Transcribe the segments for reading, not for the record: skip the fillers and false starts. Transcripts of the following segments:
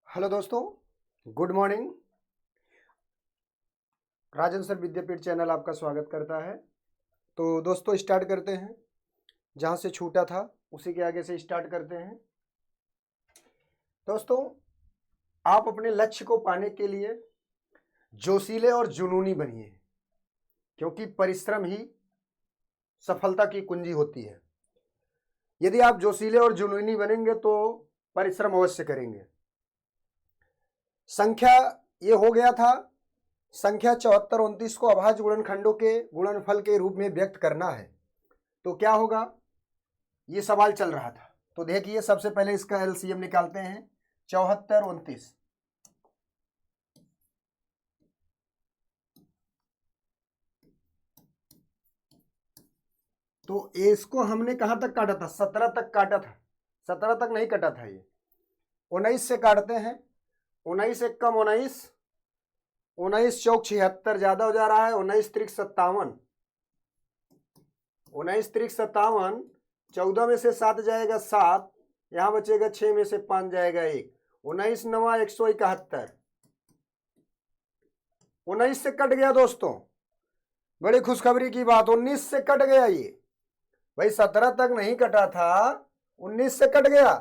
Hello दोस्तों, good morning. राजन sir विद्यापीठ channel आपका स्वागत करता है। तो दोस्तों स्टार्ट करते हैं, जहाँ से छूटा था उसी के आगे से स्टार्ट करते हैं। दोस्तों, आप अपने लक्ष्य को पाने के लिए जोशीले और जुनूनी बनिए, क्योंकि परिश्रम ही सफलता की कुंजी होती है। यदि आप जोशीले और जुनूनी बनेंगे तो परिश्रम अवश्य करेंगे। संख्या ये हो गया था। संख्या 74 29 को अभाज्य गुणनखंडों के गुणनफल के रूप में व्यक्त करना है तो क्या होगा, ये सवाल चल रहा था। तो देखिए, सबसे पहले इसका एलसीएम निकालते हैं। 74 29, तो इसको हमने कहां तक काटा था? 17 तक काटा था। 17 तक नहीं कटा था, ये 19 से काटते हैं। 19 एक कम 19, 19 चौक 76 ज्यादा हो जा रहा है। 19 त्रिक 57, 19 त्रिक 57, 14 में से 7 जाएगा 7, यहां बचेगा 6 में से 5 जाएगा 1। 19 नवा 171, 19 से कट गया दोस्तों। बड़ी खुशखबरी की बात, 19 से कट गया ये। भाई 17 तक नहीं कटा था, 19 से कट गया।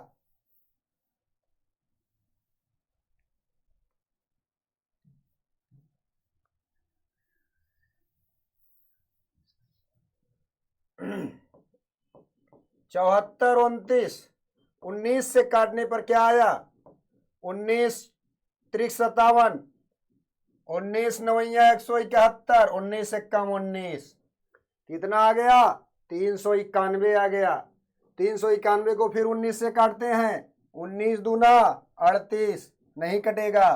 चौहत्तर 29, 19 से काटने पर क्या आया? 19 त्रिक 57, 19 नवैया 171, 19 से कम 19, कितना आ गया? 391 आ गया। 391 को फिर 19 से काटते हैं। 19 दूना 38, नहीं कटेगा।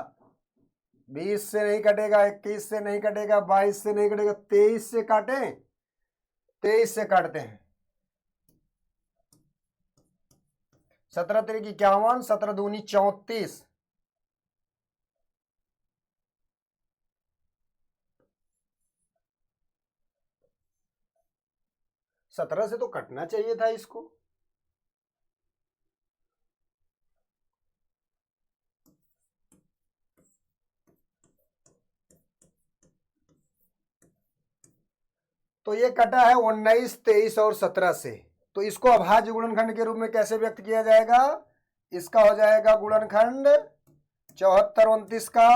20 से नहीं कटेगा, 21 से नहीं कटेगा, 22 से नहीं कटेगा, 23 से काटें। 23 से काटते हैं। 17 तिरिक 51, 17 दूनी 34, 17 से तो कटना चाहिए था इसको। तो ये कटा है 19 23 और 17 से। तो इसको अभाज्य गुणनखंड के रूप में कैसे व्यक्त किया जाएगा? इसका हो जाएगा गुणनखंड 74 29 का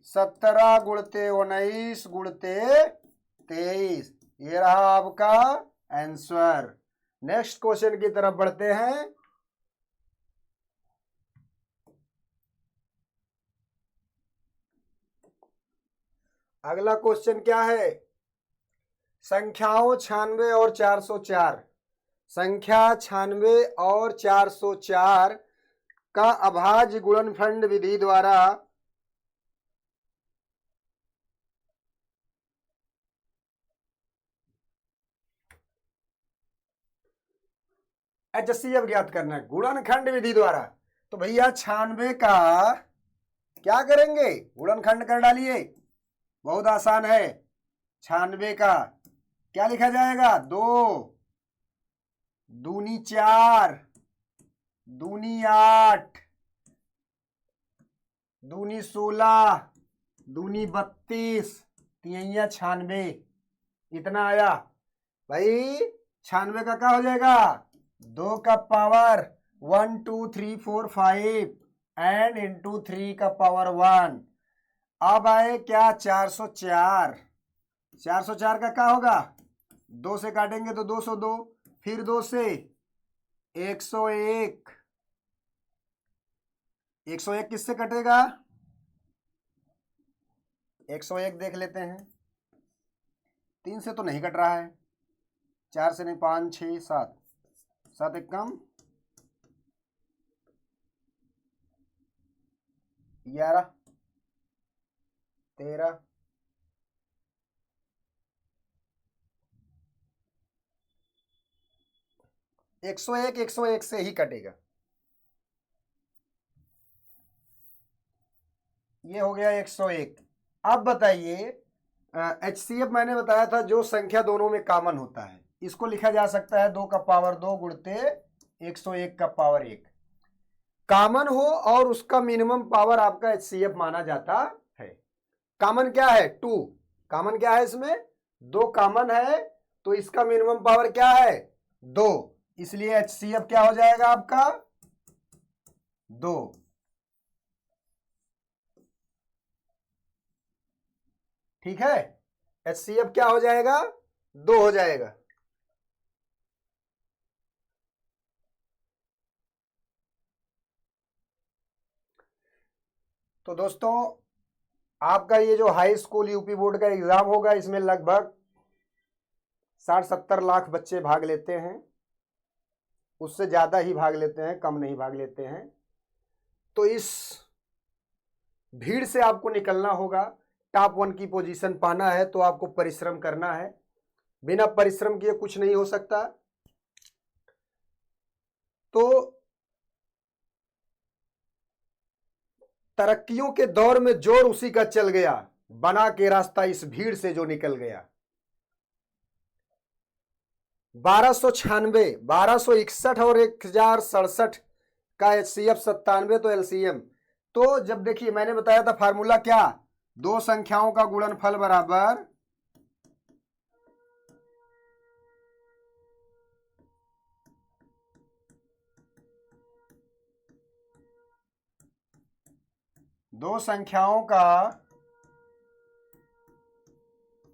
17 गुणते 19 गुणते 23। ये रहा आपका आंसर। नेक्स्ट क्वेश्चन की तरफ बढ़ते हैं। अगला क्वेश्चन क्या है? संख्याओं 96 और 404, संख्या 96 और 404 का अभाज्य गुणनखंड विधि द्वारा एचसीएफ ज्ञात करना है गुणनखंड विधि द्वारा। तो भैया 96 का क्या करेंगे? गुणनखंड कर डालिए, बहुत आसान है। 96 का क्या लिखा जाएगा? 2 दूनी 4, दूनी 8, दूनी 16, दूनी 32, तिहैया 96, इतना आया। भाई 96 का क्या हो जाएगा? 2 का पावर 1 2 3 4 5 एंड इंटू 3 का पावर 1। अब आए क्या? 404। 404 का क्या होगा? 2 से काटेंगे तो 202, फिर 2 से 101। 101 किससे कटेगा? 101 देख लेते हैं। 3 से तो नहीं कट रहा है। 4 से नहीं, 5 6 7, 7 एक कम 11 13, 101 101 से ही कटेगा। ये हो गया 101। अब बताइए, एचसीएफ मैंने बताया था जो संख्या दोनों में कॉमन होता है, इसको लिखा जा सकता है 2 का पावर 2 गुणते 101 का पावर 1। कॉमन हो और उसका मिनिमम पावर आपका HCF माना जाता है। कॉमन क्या है? 2। कॉमन क्या है इसमें? 2 कॉमन है, तो इसका मिनिमम पावर क्या है? 2, इसलिए HCF क्या हो जाएगा आपका? 2। ठीक है, HCF क्या हो जाएगा? 2 हो जाएगा। तो दोस्तों, आपका ये जो हाई स्कूल यूपी बोर्ड का एग्जाम होगा, इसमें लगभग 60-70 लाख बच्चे भाग लेते हैं, उससे ज्यादा ही भाग लेते हैं, कम नहीं भाग लेते हैं। तो इस भीड़ से आपको निकलना होगा, टॉप 1 की पोजीशन पाना है तो आपको परिश्रम करना है, बिना परिश्रम किए कुछ नहीं हो सकता। तो तरक्कियों के दौर में जोर उसी का चल गया, बना के रास्ता इस भीड़ से जो निकल गया। 1296, 1261 और 1067 का HCF 97, तो LCM। तो जब देखिए मैंने बताया था फार्मूला क्या, दो संख्याओं का गुणनफल बराबर दो संख्याओं का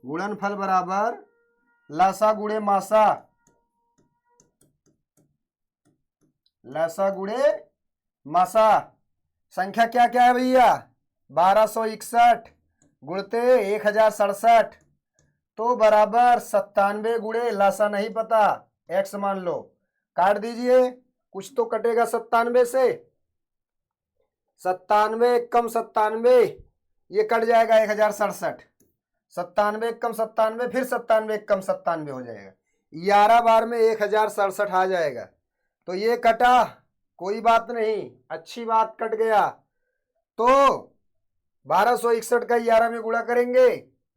गुणनफल बराबर लसा गुणे मासा, लसा गुणे मासा। संख्या क्या क्या है भैया? 1261 गुणते 1067, तो बराबर 97 गुणे लसा नहीं पता, x मान लो, काट दीजिए, कुछ तो कटेगा 97 से, 97 कम 97, ये कट जाएगा 1067, 97 कम 97, फिर 97 कम 97 हो जाएगा, 11 बार में 1067 आ जाएगा। तो ये कटा, कोई बात नहीं, अच्छी बात, कट गया। तो 1261 का 11 में गुणा करेंगे,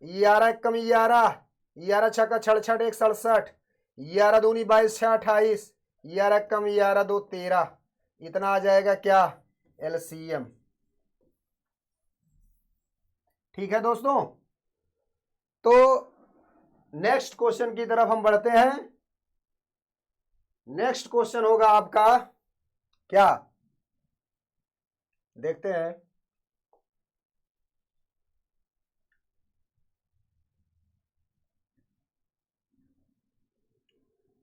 11 कम 11, 11 छक्का 66 167, 11 दूनी 22 6 28, 11 कम 11 2 13, इतना आ जाएगा क्या? LCM। ठीक है दोस्तों, तो नेक्स्ट क्वेश्चन की तरफ हम बढ़ते हैं। नेक्स्ट क्वेश्चन होगा आपका क्या, देखते हैं।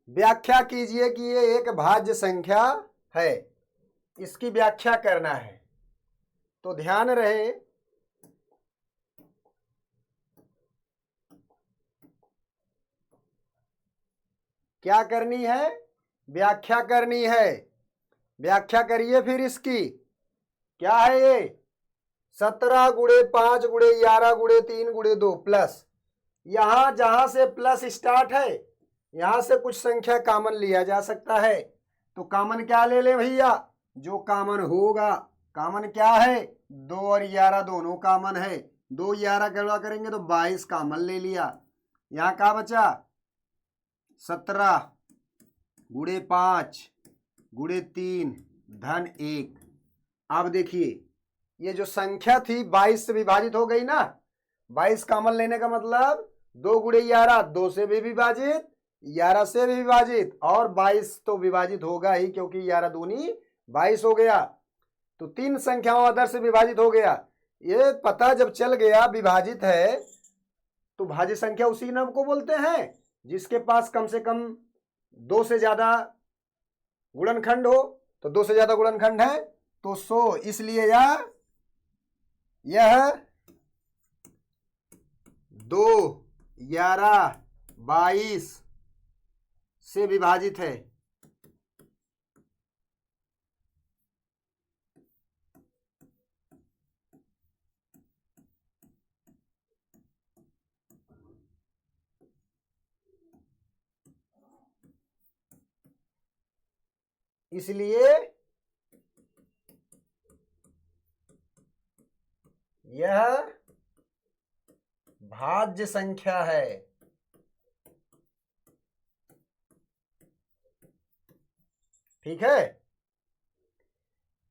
व्याख्या कीजिए कि ये एक भाज्य संख्या है, इसकी व्याख्या करना है। तो ध्यान रहे, क्या करनी है? व्याख्या करनी है। व्याख्या करिए फिर इसकी। क्या है ये? 17 गुणे 5 गुणे 11 गुणे 3 गुणे 2 प्लस, यहां जहां से प्लस स्टार्ट है, यहां से कुछ संख्या कॉमन लिया जा सकता है। तो कॉमन क्या ले ले भैया? जो कॉमन होगा। कॉमन क्या है? 2 और 11 दोनों कॉमन है, 2 11 गणना करेंगे तो 22 कॉमन ले लिया। यहां क्या बचा? 17 गुणे 5 गुणे 3 धन 1। अब देखिए, ये जो संख्या थी 22 से विभाजित हो गई ना, 22 कॉमन लेने का मतलब 2 गुणे 11, 2 से भी विभाजित, 11 से भी विभाजित, और 22 तो विभाजित होगा ही, क्योंकि 11 दूनी 22 हो गया। तो 3 संख्याओं अदर से विभाजित हो गया। ये पता जब चल गया विभाजित है, तो भाज्य संख्या उसी नाम को बोलते हैं जिसके पास कम से कम 2 से ज्यादा गुणनखंड हो। तो 2 से ज्यादा गुणनखंड है तो 100, इसलिए यह 2 11 22 से विभाजित है। इसलिए यह भाज्य संख्या है। ठीक है,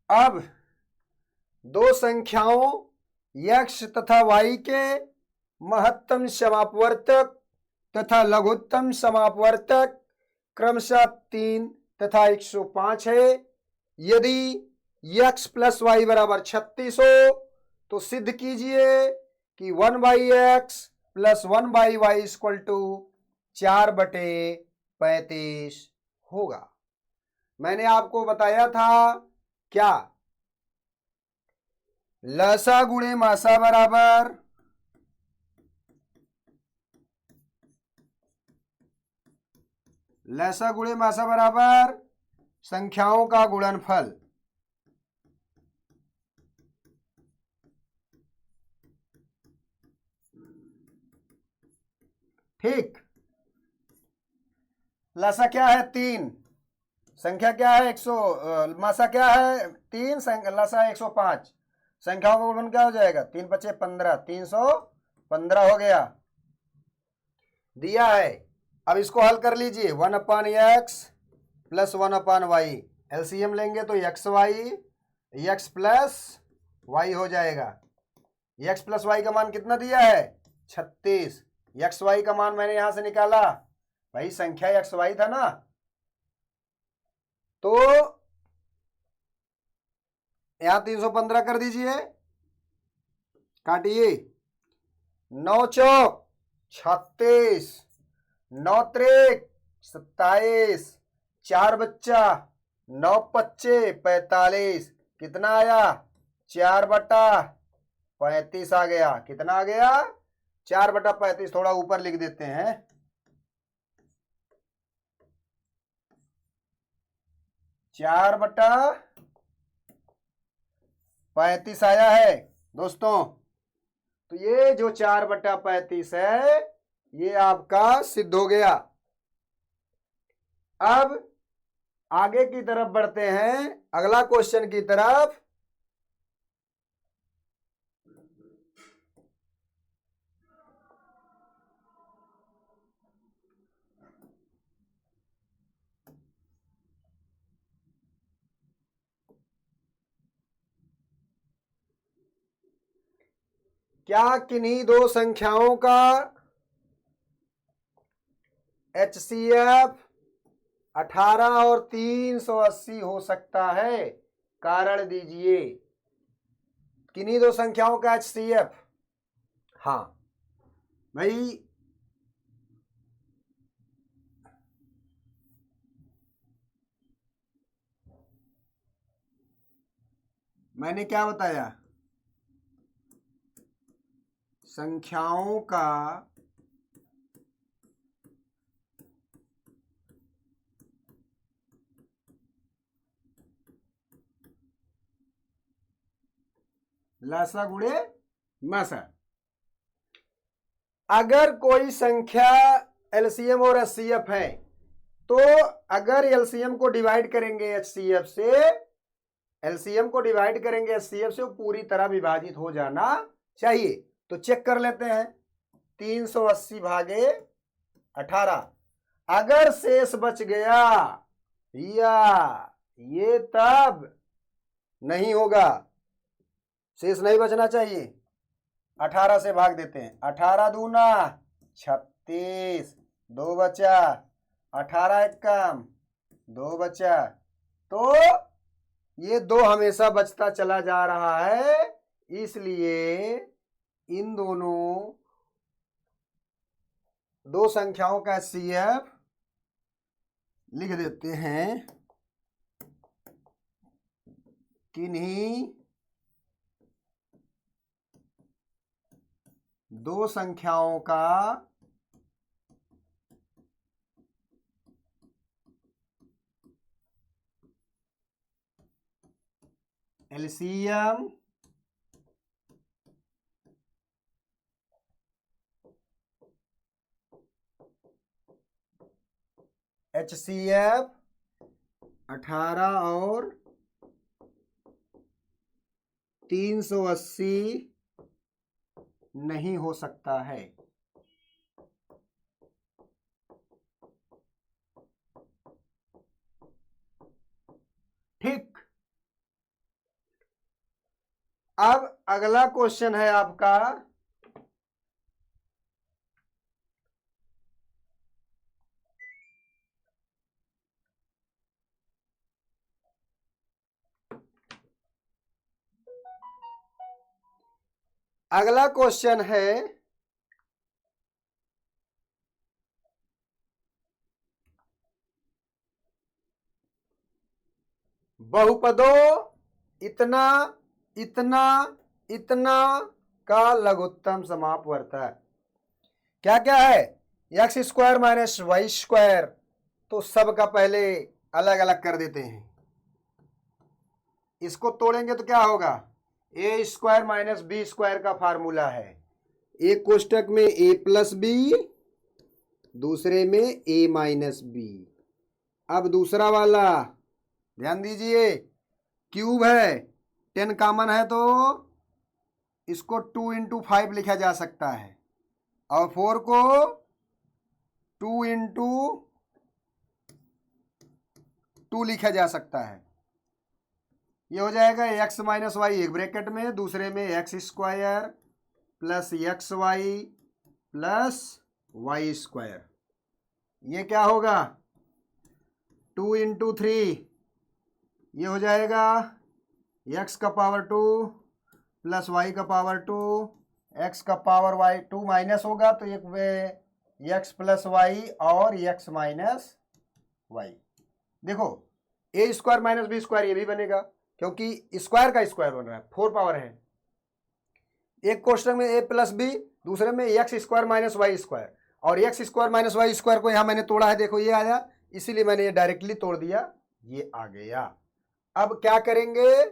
अब दो संख्याओं x तथा y के महत्तम समापवर्तक तथा लघुत्तम समापवर्तक क्रमशः 3 तथा 105 है। यदि x प्लस वाई बराबर 36 हो तो सिद्ध कीजिए कि 1/x plus 1/y equal to 4/35 होगा। मैंने आपको बताया था क्या, लसा गुणे मासा बराबर लसा गुणे मासा बराबर संख्याओं का गुणनफल। ठीक, लसा क्या है 3, संख्या क्या है 100, मासा क्या है 3, लसा 105, संख्याओं का गुणन क्या हो जाएगा 3 × 5 = 15, 315 हो गया, दिया है। अब इसको हल कर लीजिए, 1/x प्लस 1/y, एलसीएम लेंगे तो x प्लस y हो जाएगा। x प्लस y का मान कितना दिया है 36, एक्स वाई का मान मैंने यहां से निकाला, भाई संख्या एक्स वाई था ना, तो यहां 315 कर दीजिए, काटिए, 9 चौक 36, 9 त्रिक 27, 4 बच्चा 9 पच्चे 45, कितना आया 4/35 आ गया। कितना आ गया 4/35, थोड़ा ऊपर लिख देते हैं, 4/35 आया है दोस्तों। तो ये जो 4/35 है ये आपका सिद्ध हो गया। अब आगे की तरफ बढ़ते हैं, अगला क्वेश्चन की तरफ। क्या किन्हीं दो संख्याओं का HCF 18 और 380 हो सकता है, कारण दीजिए। किन्हीं दो संख्याओं का HCF, हाँ भाई मैंने क्या बताया, संख्याओं का लसा गुणे मासा। अगर कोई संख्या एलसीएम और एचसीएफ है तो अगर एलसीएम को डिवाइड करेंगे एचसीएफ से, एलसीएम को डिवाइड करेंगे एचसीएफ से, वो पूरी तरह विभाजित हो जाना चाहिए। तो चेक कर लेते हैं, 380 भागे 18, अगर शेष बच गया या ये तब नहीं होगा, शेष नहीं बचना चाहिए, 18 से भाग देते हैं, 18 दूना 36, 2 बचा, 18 एक कम 2 बचा, तो ये 2 हमेशा बचता चला जा रहा है, इसलिए इन दोनों दो संख्याओं का HCF लिख देते हैं, किन्हीं दो संख्याओं का एलसीएम HCF 18 और 380 नहीं हो सकता है। ठीक, अब अगला क्वेश्चन है आपका, अगला क्वेश्चन है बहुपदों इतना इतना इतना का लघुत्तम समापवर्त है। क्या क्या है? X square minus y square, तो सबका पहले अलग अलग कर देते हैं। इसको तोड़ेंगे तो क्या होगा? ए स्क्वायर माइनस बी स्क्वायर का फार्मूला है, एक कोष्टक में ए प्लस बी, दूसरे में ए माइनस बी। अब दूसरा वाला ध्यान दीजिए, क्यूब है, 10 कॉमन है तो इसको 2 इंटू 5 लिखा जा सकता है, और 4 को 2 इंटू 2 लिखा जा सकता है। ये हो जाएगा एक्स माइनस वाई एक ब्रैकेट में, दूसरे में x square plus x y plus y square. ये क्या होगा? 2 इंटू 3, ये हो जाएगा एक्स का पावर 2 प्लस वाई का पावर 2, एक्स का पावर वाई 2 माइनस होगा तो एक वे एक्स प्लस वाई और एक्स माइनस वाई। देखो ए स्क्वायर माइनस बी स्क्वायर ये भी बनेगा, क्योंकि स्क्वायर का स्क्वायर बन रहा है, 4 पावर है। एक क्वेश्चन में ए प्लस बी, दूसरे में x square minus y square, और x square minus y square को यहां मैंने तोड़ा है, देखो ये आया, इसीलिए मैंने ये डायरेक्टली तोड़ दिया, ये आ गया। अब क्या करेंगे?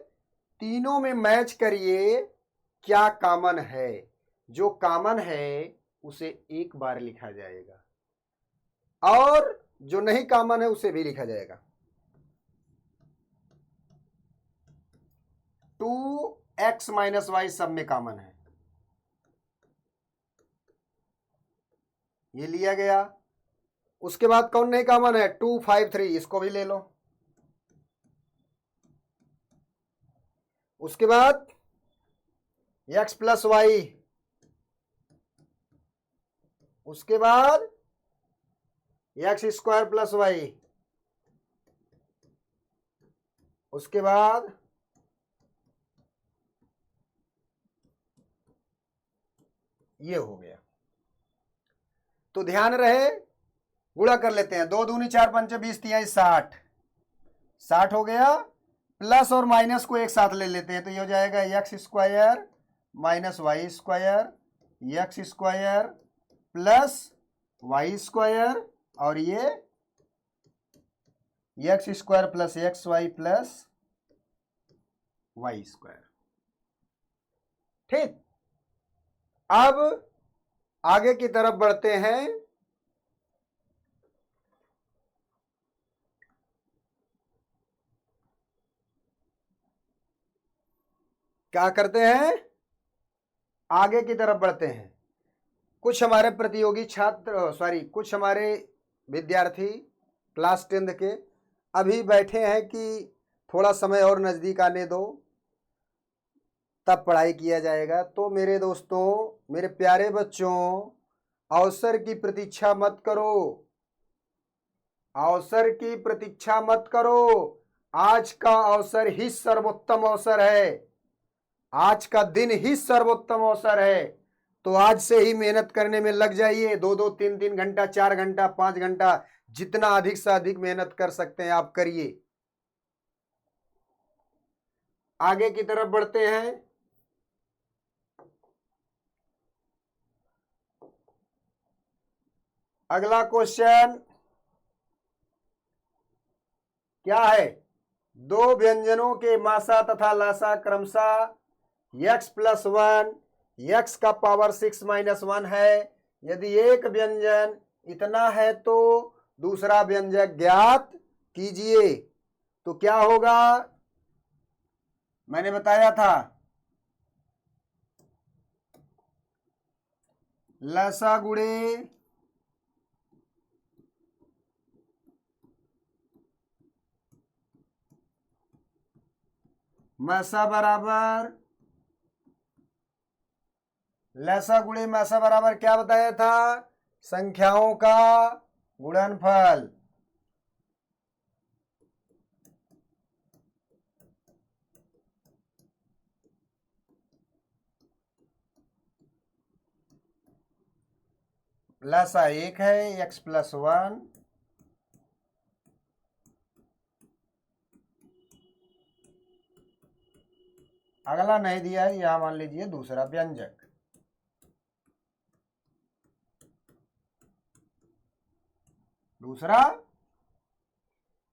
तीनों में मैच करिए क्या कॉमन है। जो कॉमन है उसे एक बार लिखा जाएगा, और जो नहीं कॉमन है उसे भी लिखा जाएगा। 2x माइनस वाई सब में कॉमन है, ये लिया गया। उसके बाद कौन नहीं कॉमन है? 2 5 3, इसको भी ले लो। उसके बाद x प्लस वाई, उसके बाद एक्स स्क्वायर प्लस वाई, उसके बाद ये हो गया। तो ध्यान रहे, गुणा कर लेते हैं, 2 दूनी 4 पंचे 20 तिहाई 60, 60 हो गया। प्लस और माइनस को एक साथ ले लेते हैं, तो ये हो जाएगा x square minus y square x square plus y square, और ये x square plus x y plus y square. ठीक, अब आगे की तरफ बढ़ते हैं। क्या करते हैं? आगे की तरफ बढ़ते हैं। कुछ हमारे प्रतियोगी छात्र, सॉरी, कुछ हमारे विद्यार्थी क्लास 10 के अभी बैठे हैं कि थोड़ा समय और नज़दीक आने दो, तब पढ़ाई किया जाएगा। तो मेरे दोस्तों, मेरे प्यारे बच्चों, अवसर की प्रतीक्षा मत करो, अवसर की प्रतीक्षा मत करो। आज का अवसर ही सर्वोत्तम अवसर है, आज का दिन ही सर्वोत्तम अवसर है। तो आज से ही मेहनत करने में लग जाइए, 2-2 3-3 घंटा, 4 घंटा, 5 घंटा, जितना अधिक से अधिक मेहनत कर सकते हैं आप करिए। आगे की तरफ बढ़ते हैं। अगला क्वेश्चन क्या है? दो व्यंजनों के मासा तथा लासा क्रमशः x प्लस 1 x का पावर 6 माइनस 1 है। यदि एक व्यंजन इतना है तो दूसरा व्यंजक ज्ञात कीजिए। तो क्या होगा? मैंने बताया था, लसा गुणे मसा बराबर लसा गुणे मासा बराबर क्या बताया था? संख्याओं का गुणनफल। लसा 1 है, x प्लस 1 अगला नहीं दिया है, यहां मान लीजिए दूसरा व्यंजक। दूसरा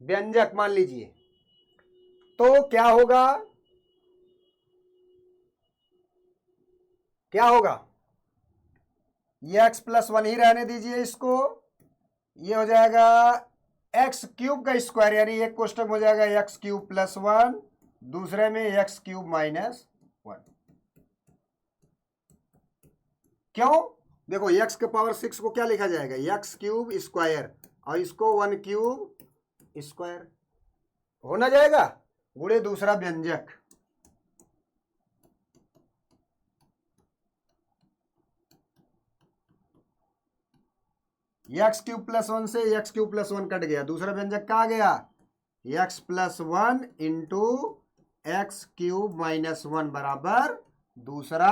व्यंजक मान लीजिए, तो क्या होगा? क्या होगा? ये x प्लस 1 ही रहने दीजिए इसको। ये हो जाएगा एक्स क्यूब का स्क्वायर, यानी एक कोष्टक हो जाएगा एक्स क्यूब प्लस 1, दूसरे में एक्स क्यूब माइनस 1। क्यों? देखो एक्स के पावर 6 को क्या लिखा जाएगा? एक्स क्यूब स्क्वायर, और इसको 1 क्यूब स्क्वायर होना जाएगा, गुणे दूसरा व्यंजक। एक्स क्यूब प्लस 1 से एक्स क्यूब प्लस 1 कट गया, दूसरा व्यंजक कहाँ गया? X plus 1 into x cube minus 1 बराबर दूसरा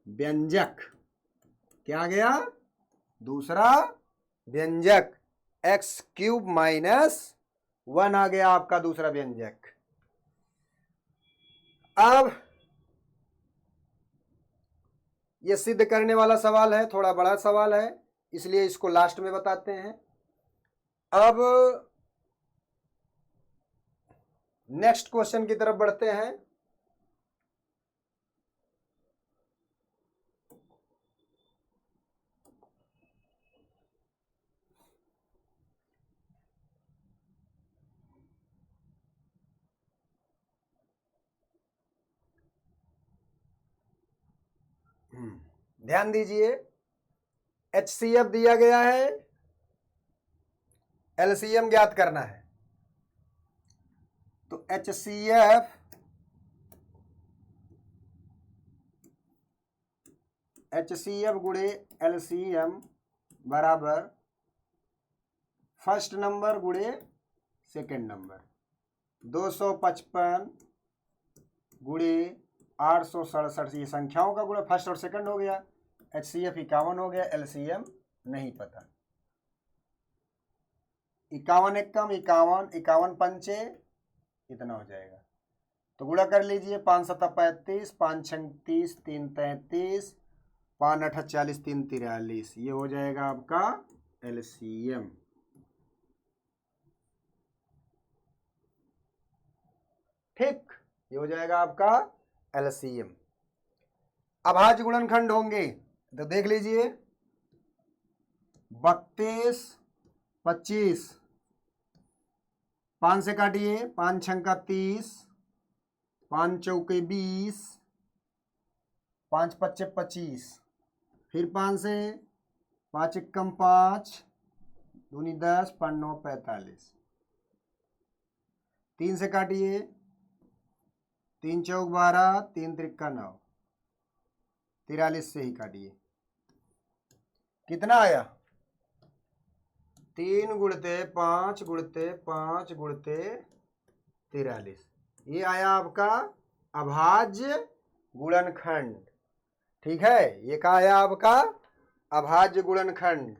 व्यंजक। क्या गया? दूसरा व्यंजक एक्स क्यूब माइनस 1 आ गया आपका दूसरा व्यंजक। अब ये सिद्ध करने वाला सवाल है, थोड़ा बड़ा सवाल है, इसलिए इसको लास्ट में बताते हैं। अब नेक्स्ट क्वेश्चन की तरफ बढ़ते हैं। ध्यान दीजिए, HCF दिया गया है, LCM ज्ञात करना है। तो HCF गुणे LCM बराबर फर्स्ट नंबर गुणे सेकेंड नंबर। 255 गुणे 867, ये संख्याओं का गुणा फर्स्ट और सेकंड हो गया। HCF 51 हो गया, LCM नहीं पता। 51 एकम 51, 51 पंचे इतना हो जाएगा, तो गुणा कर लीजिए। 5 7 35, 5 6 30, 3 33, 5 8 40, 3 43, ये हो जाएगा आपका LCM। ठीक, ये हो जाएगा आपका LCM। अभाज्य गुणनखंड होंगे तो देख लीजिए, 32 25, 5 से काटिए, 5 छंका 30, 5 चौके 20, 5 पच्चे 25, फिर 5 से 5 एकम 5 दूनी 10, 5 9 45, 3 से काटिए, 3 चौक 12, 3 त्रिक्का 9, 43 से ही काटिए, कितना आया? 3 गुणते 5 गुणते 5 गुणते 43, ये आया आपका अभाज्य गुणनखंड। ठीक है, ये क्या आया आपका? अभाज्य गुणनखंड।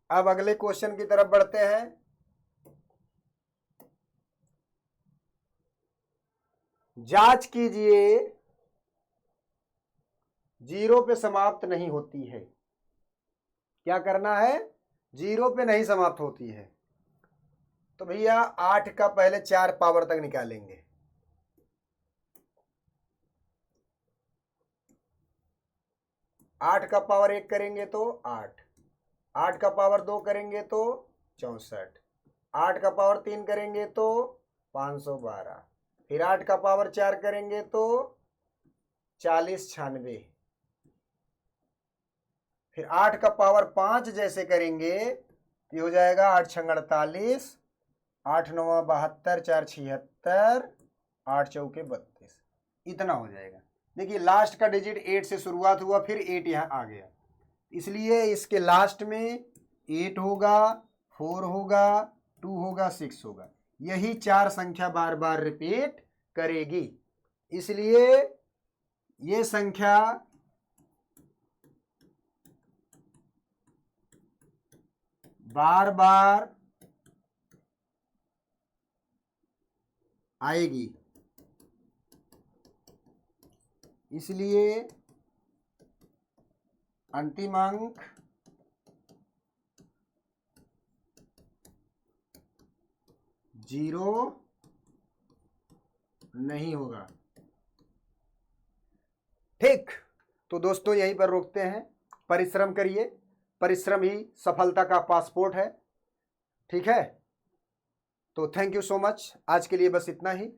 अब अगले क्वेश्चन की तरफ बढ़ते हैं। जांच कीजिए, 0 पे समाप्त नहीं होती है। क्या करना है? 0 पे नहीं समाप्त होती है। तो भैया 8 का पहले 4 पावर तक निकालेंगे। 8 का पावर 1 करेंगे तो 8, 8 का पावर 2 करेंगे तो 64, 8 का पावर 3 करेंगे तो 512, फिर 8 का पावर 4 करेंगे तो 40 96, फिर 8 का पावर 5 जैसे करेंगे तो हो जाएगा 8 छंग 48, 8 9 72, 4 76, 8 चौके 32, इतना हो जाएगा। देखिए लास्ट का डिजिट 8 से शुरुआत हुआ, फिर 8 यहाँ आ गया, इसलिए इसके लास्ट में 8 होगा, 4 होगा, 2 होगा, 6 होगा। यही 4 संख्या बार बार रिपीट करेगी, इसलिए ये संख्या बार बार आएगी, इसलिए अंतिम अंक जीरो नहीं होगा। ठीक, तो दोस्तों यहीं पर रोकते हैं। परिश्रम करिए, परिश्रम ही सफलता का पासपोर्ट है। ठीक है, तो थैंक यू सो मच। आज के लिए बस इतना ही।